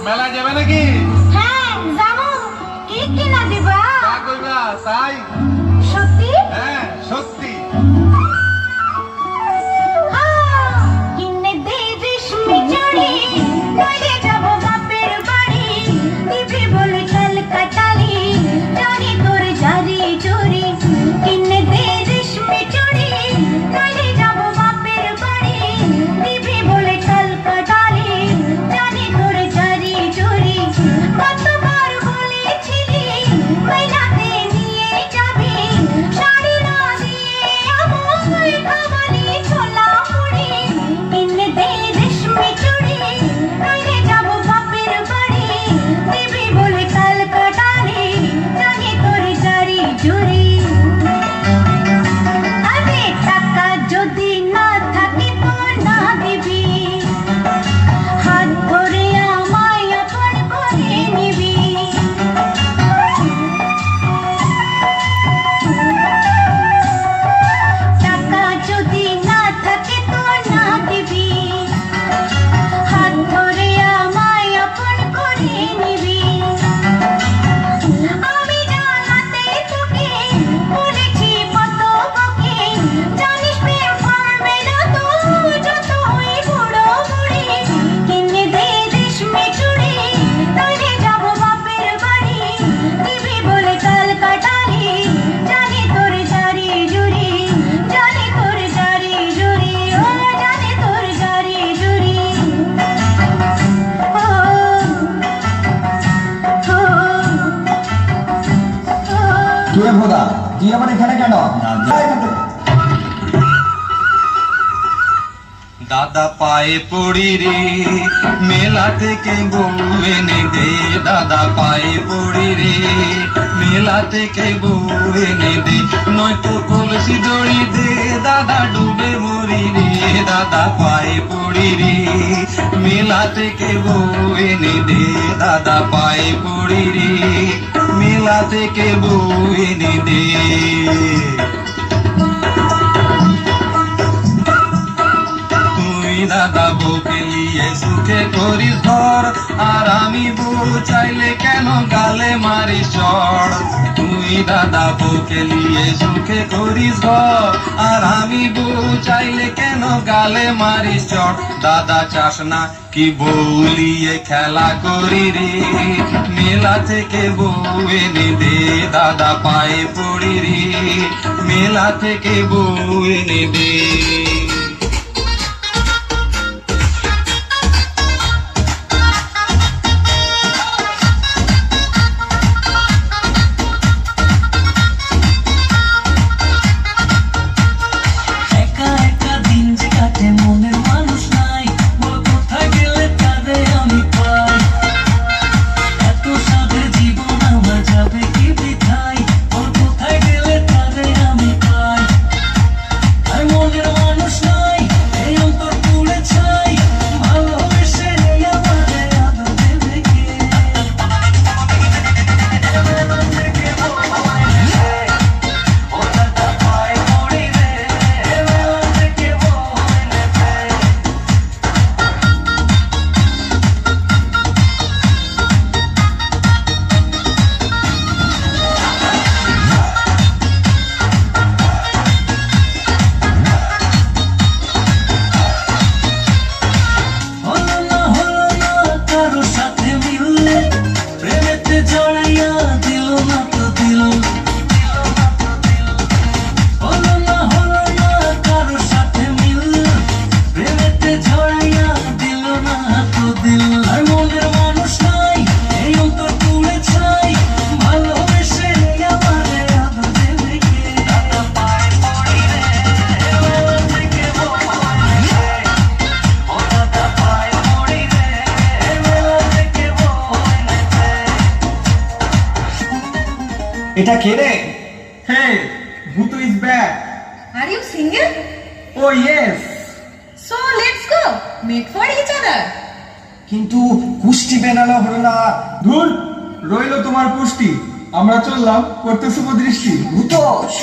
মেলা যাবে নাকি? হ্যাঁ যাবো। কি কিনা দিবা? তা কইবা তাই? সত্যি? হ্যাঁ সত্যি। কিনে দে রেশমি চুড়ি, নইলে যাবো বাপের বাড়ি। দিবি বলে কাল কাটালি, জানি তোর জারি চুরি। কিনে দে রেশমি চুড়ি, নইলে যাবো বাপের বাড়ি। দিবি বলে কাল কাটালি, জানি তোর জারি চুরি। কতবার বলেছিলি মেলাতে নিয়ে যাবি, শাড়ি না দিয়ে আমায় খাওয়ালি ছোলা মুড়ি। কিনে দে রেশমি চুড়ি, নইলে যাবো বাপের বাড়ি। দিবি বলে কাল কাটালি, জানি তোর জারি জুরি। আরে টাকা যদি না থাকে তো না দিবি, হাত ধরে আমায় আপন করে নিবি। টাকা যদি না থাকে তো না দিবি, হাত ধরে আমায় আপন করে নিবি। আমি জানাতে তোকে বলেছি কত বকে, জানিস প্রেম করবে না তো যত হই বুড়ো বুড়ি। কিনে দে রেশমি চুড়ি, নইলে যাবো বাপের বাড়ি। দিবি বলে কাল কাটালি, জানি তোর জারি জুরি। জানি তোর জারি জুরি, ও জানি তোর জারি জুরি। ও কে ভোদা, তুই আমার এখানে কেন? দাদা পায়ে পড়ি রে, মেলা থেকে বউ এনে দে। দাদা পায়ে পড়ি রে, মেলা থেকে বউ এনে দে। নয়তো কলসি দড়ি দে, দাদা ডুবে মরি রে। দাদা পায়ে পড়ি রে, মেলা থেকে বউ এনে দে। দাদা পায়ে পড়ি রে, মেলা থেকে বউ এনে দে। দাদা বউকে নিয়ে সুখে করিস ঘর, আর আমি বউ চাইলে কেন গালে মারিস চড়। তুই দাদা বউকে নিয়ে সুখে করিস ঘর, আর আমি বউ চাইলে কেন গালে মারিস চড়। দাদা চাস না কি বউ নিয়ে খেলা করি রে, মেলা থেকে বউ এনে দে। দাদা পায়ে পড়ি রে, মেলা থেকে বউ এনে দে। এটা কে রে? Hey, Bhutu is back. Are you single? Oh yes. So let's go. Meet for each other. কিন্তু কুষ্টি বেনানো হলো না। ধুর, রইলো তোমার পুষ্টি। আমরা চললাম করতে শুভ দৃষ্টি। ভূতোষ